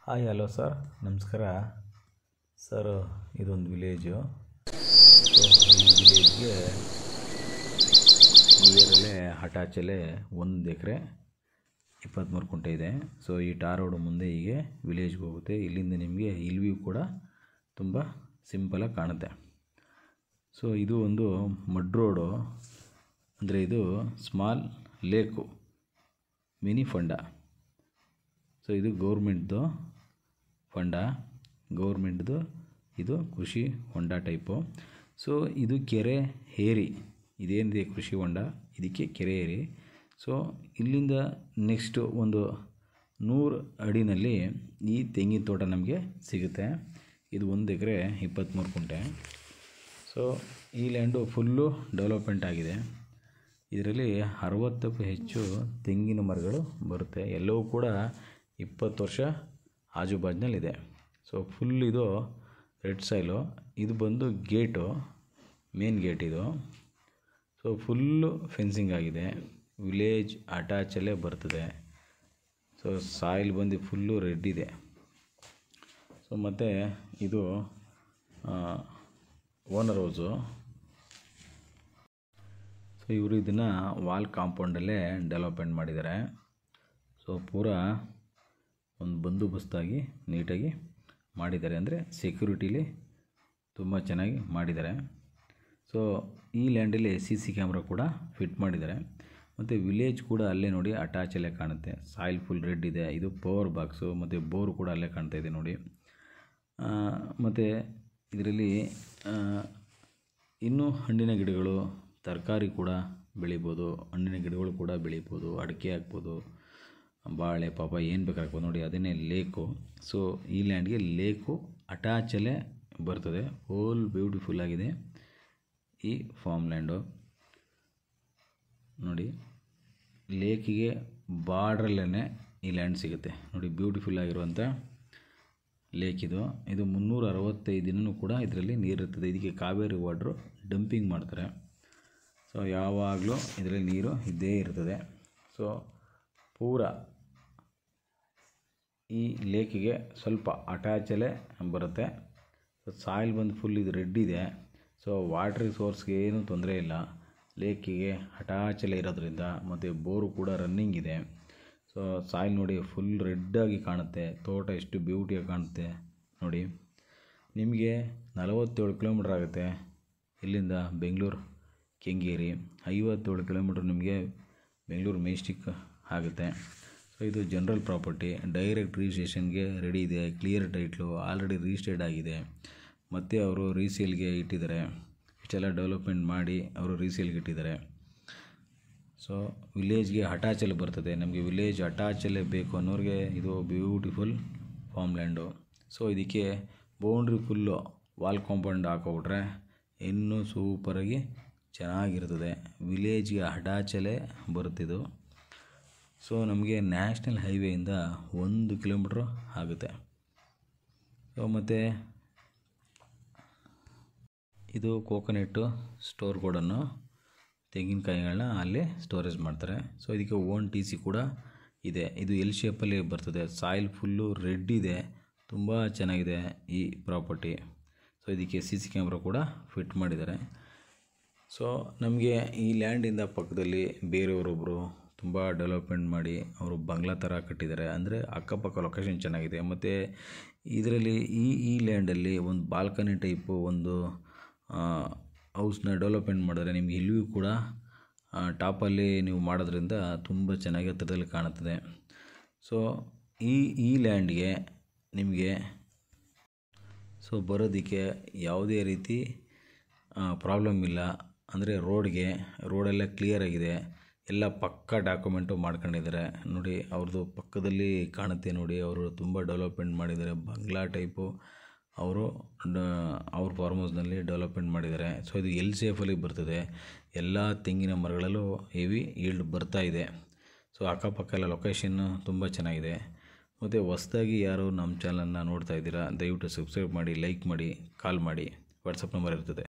Hi hello sir, ನಮಸ್ಕಾರ sir. ಇದೊಂದು village. ಈ ವಿಲೇಜ್ಗೆ ನಿಯರಲ್ಲೇ ಅಟ್ಯಾಚಲ್ಲೇ 1 ಎಕರೆ 23 ಕುಂಟೆ ಇದೆ. ಸೊ ಈ ಟಾರ್ ರೋಡ್ ಮುಂದೆ ಹೀಗೆ ವಿಲೇಜ್ಗೆ ಹೋಗುತ್ತೆ. ಇಲ್ಲಿಂದ ನಿಮಗೆ ಹಿಲ್ ವ್ಯೂ ಕೂಡ ತುಂಬ ಸಿಂಪಲಾಗಿ ಕಾಣುತ್ತೆ. ಸೊ ಇದು ಒಂದು ಮಡ್ ರೋಡು, ಅಂದರೆ ಇದು small lake mini fund. So ಇದು ಗೌರ್ಮೆಂಟ್ದು ಫಂಡ, ಗೌರ್ಮೆಂಟ್ದು ಇದು ಕೃಷಿ ಹೊಂಡ ಟೈಪು. ಸೊ ಇದು ಕೆರೆ ಏರಿ, ಇದೇನಿದೆ ಕೃಷಿ ಹೊಂಡ, ಇದಕ್ಕೆ ಕೆರೆ ಏರಿ. ಸೊ ಇಲ್ಲಿಂದ ನೆಕ್ಸ್ಟ್ ಒಂದು 100 ಅಡಿನಲ್ಲಿ ಈ ತೆಂಗಿನ ತೋಟ ನಮಗೆ ಸಿಗುತ್ತೆ. ಇದು 1 ಎಕರೆ 23 ಕುಂಟೆ. ಸೊ ಈ ಲ್ಯಾಂಡು ಫುಲ್ಲು ಡೆವಲಪ್ಮೆಂಟ್ ಆಗಿದೆ. ಇದರಲ್ಲಿ 60ಕ್ಕೂ ಹೆಚ್ಚು ತೆಂಗಿನ ಮರಗಳು ಬರುತ್ತೆ. ಎಲ್ಲವೂ ಕೂಡ 20 ವರ್ಷ ಆಜುಬಾಜಿನಲ್ಲಿದೆ. ಸೊ ಫುಲ್ ಇದು ರೆಡ್ ಸಾಯಿಲು. ಇದು ಬಂದು ಗೇಟು, ಮೇನ್ ಗೇಟ್ ಇದು. ಸೊ ಫುಲ್ಲು ಫೆನ್ಸಿಂಗ್ ಆಗಿದೆ. ವಿಲೇಜ್ ಅಟ್ಯಾಚಲ್ಲೇ ಬರ್ತದೆ. ಸೊ ಸಾಯಿಲ್ ಬಂದು ಫುಲ್ಲು ರೆಡ್ ಇದೆ. ಸೊ ಮತ್ತು ಇದು ಓನರ್ ಹೌಸು. ಸೊ ಇವರು ಇದನ್ನು ವಾಲ್ ಕಾಂಪೌಂಡಲ್ಲೇ ಡೆವಲಪ್ಮೆಂಟ್ ಮಾಡಿದ್ದಾರೆ. ಸೊ ಪೂರಾ ಒಂದು ಬಂದೋಬಸ್ತಾಗಿ ನೀಟಾಗಿ ಮಾಡಿದ್ದಾರೆ, ಅಂದರೆ ಸೆಕ್ಯೂರಿಟಿಲಿ ತುಂಬ ಚೆನ್ನಾಗಿ ಮಾಡಿದ್ದಾರೆ. ಸೊ ಈ ಲ್ಯಾಂಡಲ್ಲಿ CC ಕ್ಯಾಮ್ರಾ ಕೂಡ ಫಿಟ್ ಮಾಡಿದ್ದಾರೆ. ಮತ್ತು ವಿಲೇಜ್ ಕೂಡ ಅಲ್ಲೇ ನೋಡಿ ಅಟ್ಯಾಚಲ್ಲೇ ಕಾಣುತ್ತೆ. ಸಾಯಿಲ್ ಫುಲ್ ರೆಡ್ ಇದೆ. ಇದು ಪವರ್ ಬಾಕ್ಸು ಮತ್ತು ಬೋರ್ ಕೂಡ ಅಲ್ಲೇ ಕಾಣ್ತಾ ಇದೆ ನೋಡಿ. ಮತ್ತು ಇದರಲ್ಲಿ ಇನ್ನೂ ಹಣ್ಣಿನ ಗಿಡಗಳು, ತರಕಾರಿ ಕೂಡ ಬೆಳಿಬೋದು, ಹಣ್ಣಿನ ಗಿಡಗಳು ಕೂಡ ಬೆಳಿಬೋದು, ಅಡಿಕೆ ಹಾಕ್ಬೋದು, ಬಾಳೆ, ಪಾಪ ಏನು ಬೇಕಾಗ್ಬೋದು ನೋಡಿ. ಅದನ್ನೇ ಲೇಕು. ಸೊ ಈ ಲ್ಯಾಂಡ್ಗೆ ಲೇಕು ಅಟ್ಯಾಚಲ್ಲೇ ಬರ್ತದೆ. ಹೋಲ್ ಬ್ಯೂಟಿಫುಲ್ ಆಗಿದೆ ಈ ಫಾರ್ಮ್ ಲ್ಯಾಂಡು ನೋಡಿ. ಲೇಕಿಗೆ ಬಾರ್ಡ್ರಲ್ಲೇ ಈ ಲ್ಯಾಂಡ್ ಸಿಗುತ್ತೆ ನೋಡಿ. ಬ್ಯೂಟಿಫುಲ್ ಆಗಿರುವಂಥ ಲೇಕ್ ಇದು. ಇದು 365 ದಿನವೂ ಕೂಡ ಇದರಲ್ಲಿ ನೀರಿರ್ತದೆ. ಇದಕ್ಕೆ ಕಾವೇರಿ ವಾಟ್ರು ಡಂಪಿಂಗ್ ಮಾಡ್ತಾರೆ. ಸೊ ಯಾವಾಗಲೂ ಇದರಲ್ಲಿ ನೀರು ಇದ್ದೇ ಇರ್ತದೆ. ಸೊ ಪೂರಾ ಈ ಲೇಕಿಗೆ ಸ್ವಲ್ಪ ಅಟ್ಯಾಚಲ್ಲೇ ಬರುತ್ತೆ. ಸೊ ಸಾಯಿಲ್ ಬಂದು ಫುಲ್ ಇದು ರೆಡ್ ಇದೆ. ಸೊ ವಾಟ್ರ್ ಸೋರ್ಸ್ಗೆ ಏನೂ ತೊಂದರೆ ಇಲ್ಲ. ಲೇಕಿಗೆ ಅಟ್ಯಾಚಲ್ಲೇ ಇರೋದ್ರಿಂದ, ಮತ್ತು ಬೋರು ಕೂಡ ರನ್ನಿಂಗ್ ಇದೆ. ಸೊ ಸಾಯಿಲ್ ನೋಡಿ ಫುಲ್ ರೆಡ್ಡಾಗಿ ಕಾಣುತ್ತೆ. ತೋಟ ಎಷ್ಟು ಬ್ಯೂಟಿಯಾಗಿ ಕಾಣುತ್ತೆ ನೋಡಿ. ನಿಮಗೆ 47 ಕಿಲೋಮೀಟ್ರ್ ಆಗುತ್ತೆ ಇಲ್ಲಿಂದ ಬೆಂಗಳೂರು ಕೆಂಗೇರಿ. 57 ಕಿಲೋಮೀಟ್ರ್ ನಿಮಗೆ ಬೆಂಗಳೂರು ಮೆಜೆಸ್ಟಿಕ್ ಆಗುತ್ತೆ. ಸೊ ಇದು ಜನರಲ್ ಪ್ರಾಪರ್ಟಿ. ಡೈರೆಕ್ಟ್ ರಿಜಿಸ್ಟ್ರೇಷನ್ಗೆ ರೆಡಿ ಇದೆ. ಕ್ಲಿಯರ್ ಟೈಟ್ಲು ಆಲ್ರೆಡಿ ರಿಜಿಸ್ಟರ್ಡ್ ಆಗಿದೆ. ಮತ್ತು ಅವರು ರೀಸೇಲ್ಗೆ ಇಟ್ಟಿದ್ದಾರೆ. ಇಷ್ಟೆಲ್ಲ ಡೆವಲಪ್ಮೆಂಟ್ ಮಾಡಿ ಅವರು ರೀಸೇಲ್ಗೆ ಇಟ್ಟಿದ್ದಾರೆ. ಸೊ ವಿಲೇಜ್ಗೆ ಅಟ್ಯಾಚಲ್ಲಿ ಬರ್ತದೆ. ನಮಗೆ ವಿಲೇಜ್ ಅಟ್ಯಾಚಲ್ಲೇ ಬೇಕು ಅನ್ನೋರಿಗೆ ಇದು ಬ್ಯೂಟಿಫುಲ್ ಫಾರ್ಮ್ ಲ್ಯಾಂಡು. ಸೊ ಇದಕ್ಕೆ ಬೌಂಡ್ರಿ ಫುಲ್ಲು ವಾಲ್ ಕಾಂಪೌಂಡ್ ಹಾಕೋಬಿಟ್ರೆ ಇನ್ನೂ ಸೂಪರಾಗಿ ಚೆನ್ನಾಗಿರ್ತದೆ. ವಿಲೇಜ್ಗೆ ಅಟ್ಯಾಚಲ್ಲೇ ಬರುತ್ತಿದ್ದು. ಸೊ ನಮಗೆ ನ್ಯಾಷನಲ್ ಹೈವೇಯಿಂದ 1 ಕಿಲೋಮೀಟ್ರು ಆಗುತ್ತೆ. ಸೊ ಮತ್ತು ಇದು ಕೋಕೋನಟ್ಟು ಸ್ಟೋರ್ ಗೋಡನ್ನು, ತೆಂಗಿನಕಾಯಿಗಳನ್ನ ಅಲ್ಲಿ ಸ್ಟೋರೇಜ್ ಮಾಡ್ತಾರೆ. ಸೊ ಇದಕ್ಕೆ ಓನ್ TC ಕೂಡ ಇದೆ. ಇದು ಎಲ್ ಶೇಪಲ್ಲಿ ಬರ್ತದೆ. ಸಾಯಿಲ್ ಫುಲ್ಲು ರೆಡ್ ಇದೆ. ತುಂಬ ಚೆನ್ನಾಗಿದೆ ಈ ಪ್ರಾಪರ್ಟಿ. ಸೊ ಇದಕ್ಕೆ CC ಕ್ಯಾಮ್ರಾ ಕೂಡ ಫಿಟ್ ಮಾಡಿದ್ದಾರೆ. ಸೊ ನಮಗೆ ಈ ಲ್ಯಾಂಡಿಂದ ಪಕ್ಕದಲ್ಲಿ ಬೇರೆಯವರೊಬ್ಬರು ತುಂಬ ಡೆವಲಪ್ಮೆಂಟ್ ಮಾಡಿ ಅವರು ಬಂಗ್ಲಾ ಥರ ಕಟ್ಟಿದ್ದಾರೆ. ಅಂದರೆ ಅಕ್ಕಪಕ್ಕ ಲೊಕೇಶನ್ ಚೆನ್ನಾಗಿದೆ. ಮತ್ತು ಇದರಲ್ಲಿ ಈ ಲ್ಯಾಂಡಲ್ಲಿ ಒಂದು ಬಾಲ್ಕನಿ ಟೈಪು ಒಂದು ಹೌಸ್ನ ಡೆವಲಪ್ಮೆಂಟ್ ಮಾಡಿದ್ರೆ ನಿಮಗೆ ಇಲ್ಲಿಯೂ ಕೂಡ ಟಾಪಲ್ಲಿ ನೀವು ಮಾಡೋದ್ರಿಂದ ತುಂಬ ಚೆನ್ನಾಗಿ ಹತ್ತಿರದಲ್ಲಿ ಕಾಣುತ್ತದೆ. ಸೊ ಈ ಲ್ಯಾಂಡ್ಗೆ ನಿಮಗೆ ಸೊ ಬರೋದಕ್ಕೆ ಯಾವುದೇ ರೀತಿ ಪ್ರಾಬ್ಲಮ್ ಇಲ್ಲ. ಅಂದರೆ ರೋಡೆಲ್ಲ ಕ್ಲಿಯರ್ ಆಗಿದೆ. ಎಲ್ಲ ಪಕ್ಕ ಡಾಕ್ಯುಮೆಂಟು ಮಾಡ್ಕೊಂಡಿದ್ದಾರೆ ನೋಡಿ. ಅವ್ರದ್ದು ಪಕ್ಕದಲ್ಲಿ ಕಾಣುತ್ತೆ ನೋಡಿ. ಅವರು ತುಂಬ ಡೆವಲಪ್ಮೆಂಟ್ ಮಾಡಿದ್ದಾರೆ. ಬಂಗ್ಲಾ ಟೈಪು ಅವರು ಅವ್ರ ಫಾರ್ಮ್ ಹೌಸ್ನಲ್ಲಿ ಡೆವಲಪ್ಮೆಂಟ್ ಮಾಡಿದ್ದಾರೆ. ಸೊ ಇದು ಎಲ್ ಸೇಫಲ್ಲಿ ಬರ್ತದೆ. ಎಲ್ಲ ತೆಂಗಿನ ಮರಗಳಲ್ಲೂ ಹೆವಿ ಈಲ್ಡ್ ಬರ್ತಾ ಇದೆ. ಸೊ ಅಕ್ಕಪಕ್ಕ ಎಲ್ಲ ಲೊಕೇಶನ್ನು ತುಂಬ ಚೆನ್ನಾಗಿದೆ. ಮತ್ತು ಹೊಸದಾಗಿ ಯಾರು ನಮ್ಮ ಚಾನಲನ್ನು ನೋಡ್ತಾ ಇದ್ದೀರಾ, ದಯವಿಟ್ಟು ಸಬ್ಸ್ಕ್ರೈಬ್ ಮಾಡಿ, ಲೈಕ್ ಮಾಡಿ, ಕಾಲ್ ಮಾಡಿ. ವಾಟ್ಸಪ್ ನಂಬರ್ ಇರ್ತದೆ.